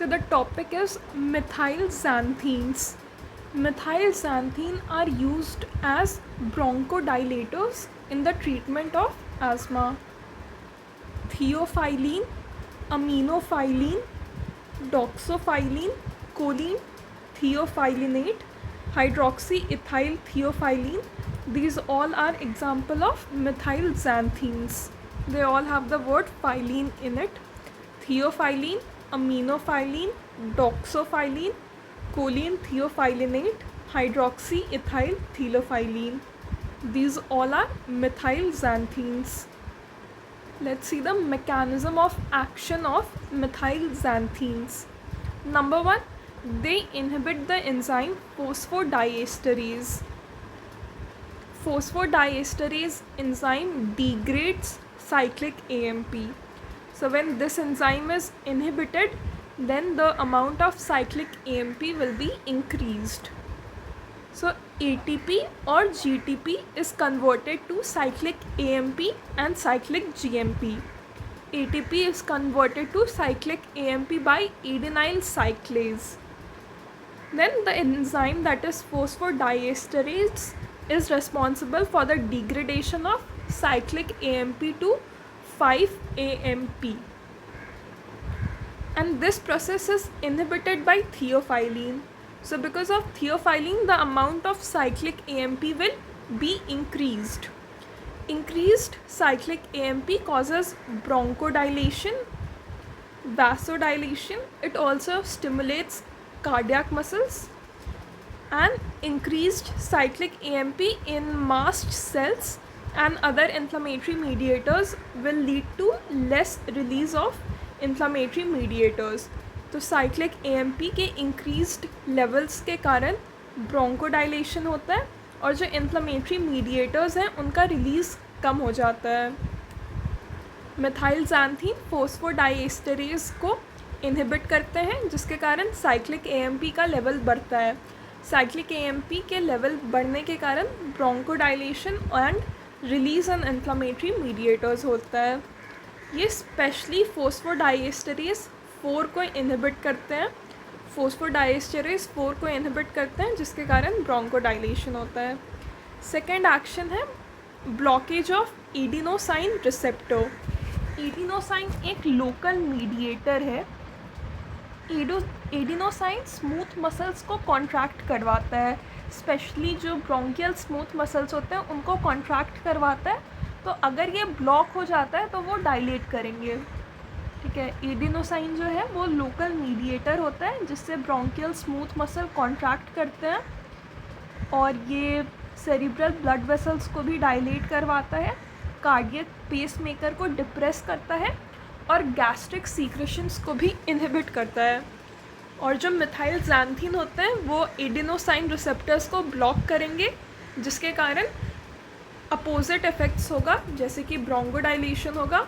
So the topic is methyl xanthines. Methyl xanthine are used as bronchodilators in the treatment of asthma. Theophylline, aminophylline, doxophylline, choline, theophylinate, hydroxyethyl theophylline. These all are example of methyl xanthines. They all have the word phylline in it. Theophylline, aminophylline, doxophylline, choline theophylinate, hydroxyethyl theophylline. These all are methyl xanthines. Let's see the mechanism of action of methyl xanthines. Number 1, they inhibit the enzyme phosphodiesterase. Phosphodiesterase enzyme degrades cyclic AMP. So when this enzyme is inhibited, then the amount of cyclic AMP will be increased. So ATP or GTP is converted to cyclic AMP and cyclic GMP. ATP is converted to cyclic AMP by adenyl cyclase. Then the enzyme, that is phosphodiesterase, is responsible for the degradation of cyclic AMP to 5-AMP. And this process is inhibited by theophylline. So because of theophylline, the amount of cyclic AMP will be increased. Increased cyclic AMP causes bronchodilation, vasodilation. It also stimulates cardiac muscles. And increased cyclic AMP in mast cells and other inflammatory mediators will lead to less release of inflammatory mediators. तो cyclic AMP के increased levels के कारण ब्रोंकोडाइलेशन होता है और जो inflammatory mediators हैं उनका रिलीज़ कम हो जाता है. मिथाइल xanthine फोस्फोडाइएस्टरेज को इनहिबिट करते हैं जिसके कारण साइक्लिक AMP का लेवल बढ़ता है. साइक्लिक AMP के लेवल बढ़ने के कारण ब्रोंकोडाइलेशन and release and inflammatory mediators होता है. ये स्पेशली फोस्फोडाइएस्टरेज 4 को इनहिबिट करते हैं. फोस्फोडाइएस्टरेज 4 को इनहिबिट करते हैं जिसके कारण ब्रोंकोडाइलेशन होता है. सेकेंड एक्शन है blockage of adenosine receptor. Adenosine एक लोकल मीडिएटर है. एडिनोसाइन स्मूथ मसल्स को कॉन्ट्रैक्ट करवाता है. स्पेशली जो ब्रोंकियल स्मूथ मसल्स होते हैं उनको कॉन्ट्रैक्ट करवाता है. तो अगर ये ब्लॉक हो जाता है तो वो डायलेट करेंगे. ठीक है. एडिनोसाइन जो है वो लोकल मीडिएटर होता है जिससे ब्रोंकियल स्मूथ मसल कॉन्ट्रैक्ट करते हैं और ये सेरिब्रल ब्लड वेसल्स को भी डायलेट करवाता है, कार्डियक पेसमेकर को डिप्रेस करता है और गैस्ट्रिक सीक्रेशंस को भी इनहिबिट करता है. और जो मिथाइल xanthine होते हैं वो एडिनोसाइन रिसेप्टर्स को ब्लॉक करेंगे जिसके कारण अपोजिट इफ़ेक्ट्स होगा, जैसे कि ब्रोंकोडाइलेशन होगा,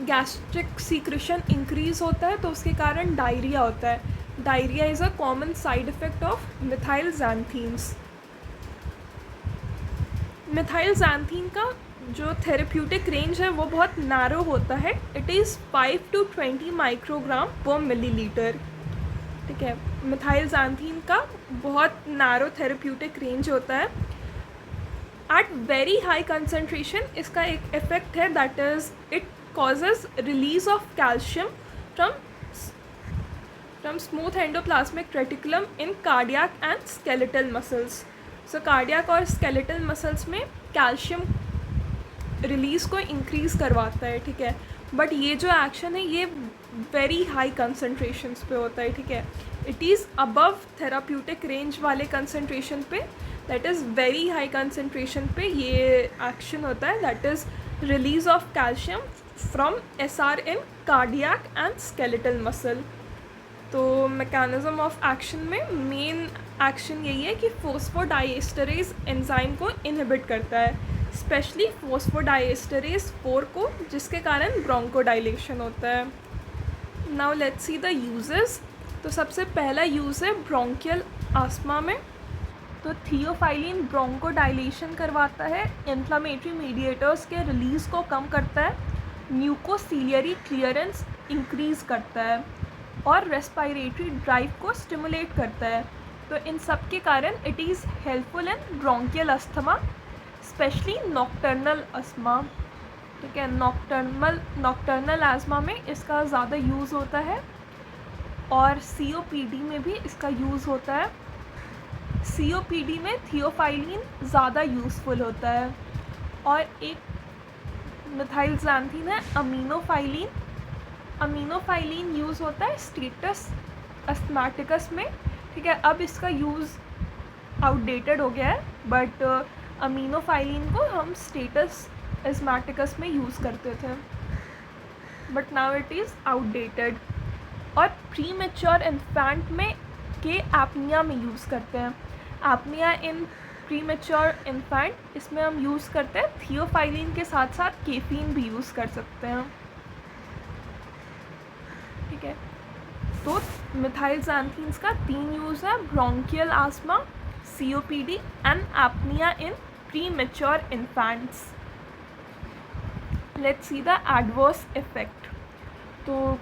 गैस्ट्रिक सीक्रेशन इंक्रीज़ होता है तो उसके कारण डायरिया होता है. Diarrhoea is a common side effect of methyl xanthines. Methyl xanthine का जो थेरेप्यूटिक रेंज है वो बहुत नैरो होता है. इट इज़ 5 to 20 माइक्रोग्राम पर मिलीलीटर. ठीक है. मिथाइल xanthine का बहुत नैरो थेरेप्यूटिक रेंज होता है. एट वेरी हाई कंसनट्रेशन इसका एक इफ़ेक्ट है, that is it causes release of calcium from smooth endoplasmic reticulum in cardiac and skeletal muscles. So cardiac और skeletal muscles में calcium release को increase करवाता है. ठीक है. बट ये जो एक्शन है ये very high concentrations पे होता है. ठीक है. It is above therapeutic range वाले concentration पे, that is very high concentration पे ये एक्शन होता है, that is release of calcium from SR in cardiac and skeletal muscle. तो mechanism of action में मेन एक्शन यही है कि फोस्फोडाइएस्टरेज एंजाइम को इनहिबिट करता है, स्पेशली फोस्फोडाइएस्टरेज 4 को, जिसके कारण ब्रोंकोडाइलेशन होता है. Now let's see the uses. तो सबसे पहला यूज़ है ब्रोंकियल आस्थमा में. तो थियोफाइलिन ब्रोंकोडाइलेशन करवाता है, इन्फ्लामेटरी मीडिएटर्स के रिलीज़ को कम करता है, म्यूकोसिलियरी क्लियरेंस इंक्रीज़ करता है. और रेस्पिरेटरी ड्राइव को स्टिमुलेट करता है। तो इन सब के कारण it is helpful in bronchial asthma, specially nocturnal asthma. ठीक है, नॉक्टर्नल एज़मा में इसका ज़्यादा यूज़ होता है और COPD में भी इसका यूज़ होता है। COPD में थियोफाइलिन ज़्यादा यूज़फुल होता है। और एक मिथाइलज़ैंथीन है अमीनोफाइलिन। अमीनोफाइलिन यूज़ होता है स्टेटस अस्थमैटिकस में। ठीक है, अब इसका यूज़ आउटडेटेड हो गया है, बट अमीनोफाइलिन को हम स्टेटस अस्थमैटिकस में यूज़ करते थे, but now it is outdated. और प्री मैच्योर इन्फेंट में के एपनिया में यूज़ करते हैं। एपनिया इन प्री मैच्योर इन्फेंट, इसमें हम यूज़ करते हैं थियोफाइलिन के साथ साथ केफीन भी यूज़ कर सकते हैं। ठीक है, तो मिथाइलज़ैंथीन्स का 3 यूज़ है, bronchial asthma, COPD and apnoea in pre mature infants. Let's see the adverse effect. तो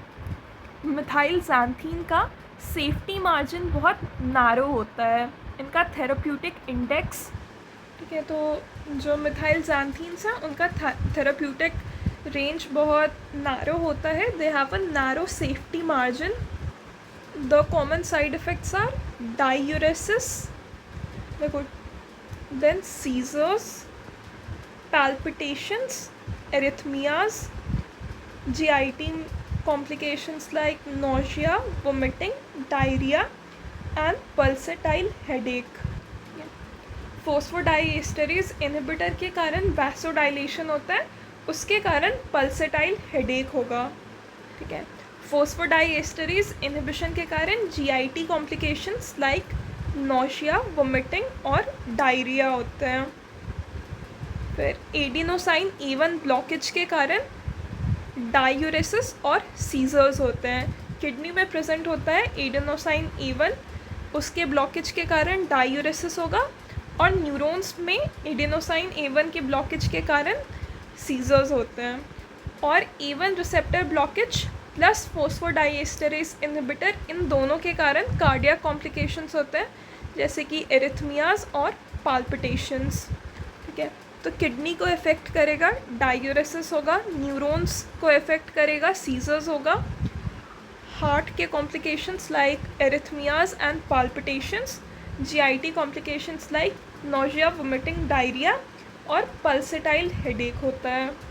मिथाइलज़ैंथीन का सेफ्टी मार्जिन बहुत नैरो होता है, इनका थेराप्यूटिक इंडेक्स। ठीक है, तो जो मिथाइलज़ैंथीन्स हैं उनका थेराप्यूटिक रेंज बहुत नैरो होता है। They have a narrow safety margin. The common side effects are diuresis, then seizures, palpitations, arrhythmias, GIT complications like nausea, vomiting, diarrhea and pulsatile headache। Phosphodiesterase inhibitor के कारण वैसोडाइलेशन होता है, उसके कारण pulsatile headache होगा। ठीक है, फोस्फोडाइएस्टरेज इनहिबिशन के कारण GIT complications like nausea, vomiting और डायरिया होते हैं। फिर एडिनोसाइन A1 ब्लॉकेज के कारण डायूरेसिस और सीजर्स होते हैं। किडनी में प्रेजेंट होता है एडिनोसाइन A1, उसके ब्लॉकेज के कारण डायूरेसिस होगा, और न्यूरॉन्स में एडिनोसाइन A1 के ब्लॉकेज के कारण सीजर्स होते हैं। और A1 receptor blockage plus phosphodiesterase inhibitor, इन दोनों के कारण कार्डियक कॉम्प्लिकेशंस होते हैं, जैसे कि एरिथमियाज और पाल्पिटेशंस। ठीक है, तो किडनी को इफ़ेक्ट करेगा, डायूरेसिस होगा, न्यूरॉन्स को इफ़ेक्ट करेगा, सीजर्स होगा। हार्ट के complications like arrhythmias and palpitations, GIT complications like nausea, vomiting, diarrhoea और पल्सेटाइल हेडेक होता है।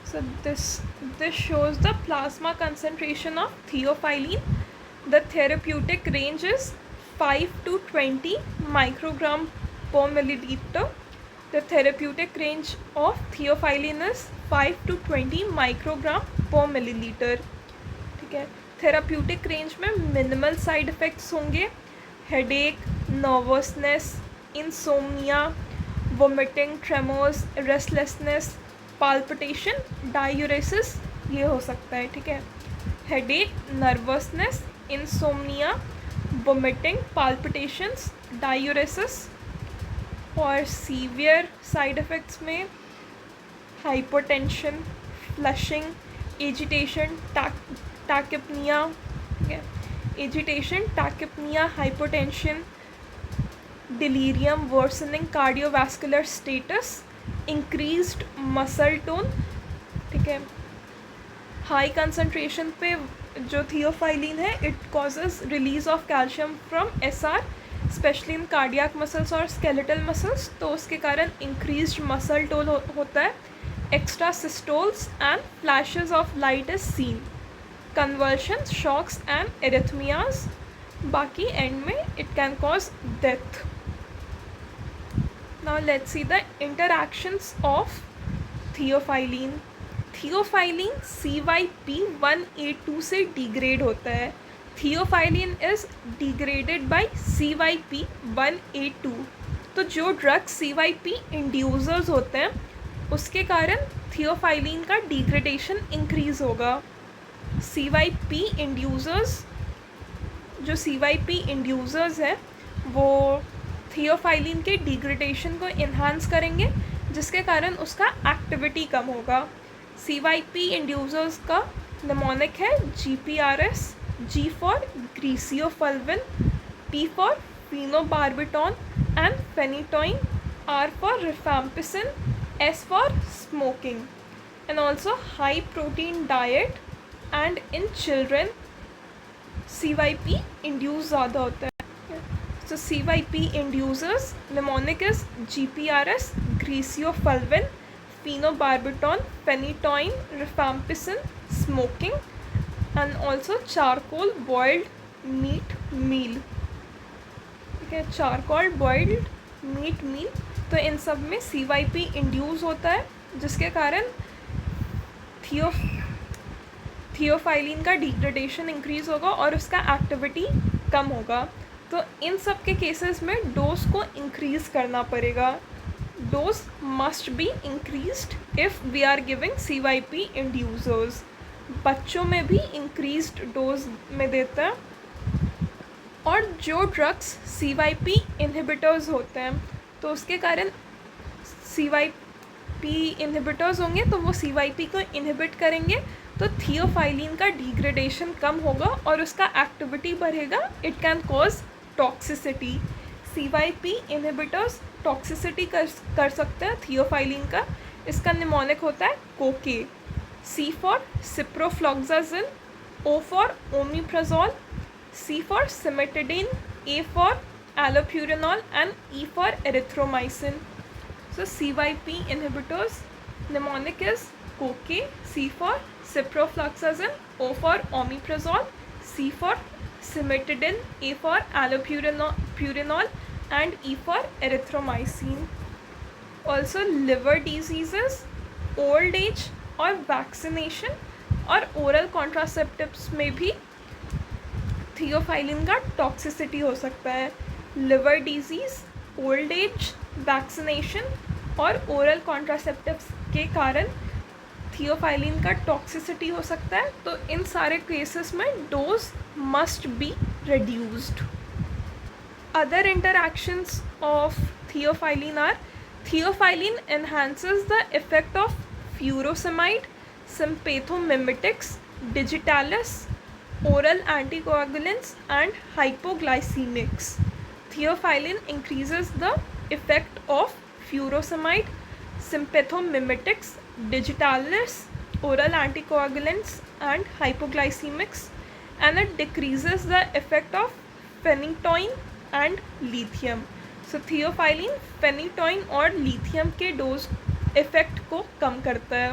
So this shows the plasma concentration of theophylline. The therapeutic range is 5 to 20 microgram per milliliter. The therapeutic range of theophylline is 5 to 20 microgram per milliliter. ठीक है, therapeutic range में minimal side effects होंगे, headache, nervousness, insomnia, vomiting, tremors, restlessness, palpitation, diuresis, ये हो सकता है। ठीक है, headache, nervousness, insomnia, vomiting, palpitations, diuresis. और सीवियर साइड इफ़ेक्ट्स में हाइपोटेंशन, फ्लशिंग, एजिटेशन, टैकिपनिया। ठीक है, agitation, tachypnoea, hypotension, delirium, worsening cardiovascular status, increased muscle tone. ठीक है, हाई कंसनट्रेशन पे जो थियोफाइलिन है, it causes release of calcium from SR, specially in cardiac muscles और skeletal muscles, तो उसके कारण इंक्रीज्ड मसल टोन होता है। Extra systoles and flashes of light is seen, convulsions, shocks and arrhythmias. बाकी एंड में it can cause death. Now let's see the interactions of theophylline. Theophylline CYP1A2 से degrade होता है। Theophylline is degraded by CYP1A2। तो जो drug CYP inducers होते हैं, उसके कारण थियोफाइलिन का डिग्रेडेशन इंक्रीज होगा। CYP इंड्यूसर्स, जो CYP इंड्यूसर्स है, वो थियोफाइलिन के डिग्रेडेशन को इन्हांस करेंगे, जिसके कारण उसका एक्टिविटी कम होगा। CYP इंड्यूसर्स का निमोनिक है GPRS, G for griseofulvin, P for phenobarbital and phenytoin, R for rifampicin, S for smoking. And also high protein diet and in children CYP induce ज़्यादा होता है. So CYP inducers mnemonic is GPRS, griseofulvin, phenobarbital, phenytoin, rifampicin, smoking, and also charcoal boiled meat meal. ठीक है, charcoal boiled meet मील. तो इन सब में CYP induce होता है, जिसके कारण थियोफाइलिन का डिग्रेडेशन इंक्रीज होगा और उसका एक्टिविटी कम होगा. तो इन सब के केसेस में डोज को इंक्रीज करना पड़ेगा. Dose must be increased if we are giving CYP inducers. बच्चों में भी इंक्रीज्ड डोज में देता है. और जो ड्रग्स CYP इनहिबिटर्स होते हैं, तो उसके कारण CYP इनहिबिटर्स होंगे तो वो CYP को इनहिबिट करेंगे, तो थियोफाइलिन का डिग्रेडेशन कम होगा और उसका एक्टिविटी बढ़ेगा. It can cause toxicity. CYP inhibitors toxicity कर सकते हैं थियोफाइलिन का. इसका निमोनिक होता है कोके. C for ciprofloxacin, O for omeprazole, C for cimetidine, A for allopurinol and E for erythromycin. So CYP inhibitors mnemonic is coca, C for ciprofloxacin, O for omeprazole, C for cimetidine, A for allopurinol and E for erythromycin. Also liver diseases, old age और vaccination और oral contraceptives में भी theophylline का toxicity हो सकता है. Liver disease, old age, vaccination और oral contraceptives के कारण थियोफाइलिन का टॉक्सिसिटी हो सकता है. तो इन सारे केसेस में dose must be reduced. Other interactions of theophylline are: theophylline enhances the effect of furosemide, sympathomimetics, digitalis, oral anticoagulants and hypoglycemics. Theophylline increases the effect of furosemide, sympathomimetics, digitalis, oral anticoagulants and hypoglycemics, and it decreases the effect of phenytoin and lithium. So theophylline phenytoin और lithium के dose effect को कम करता है.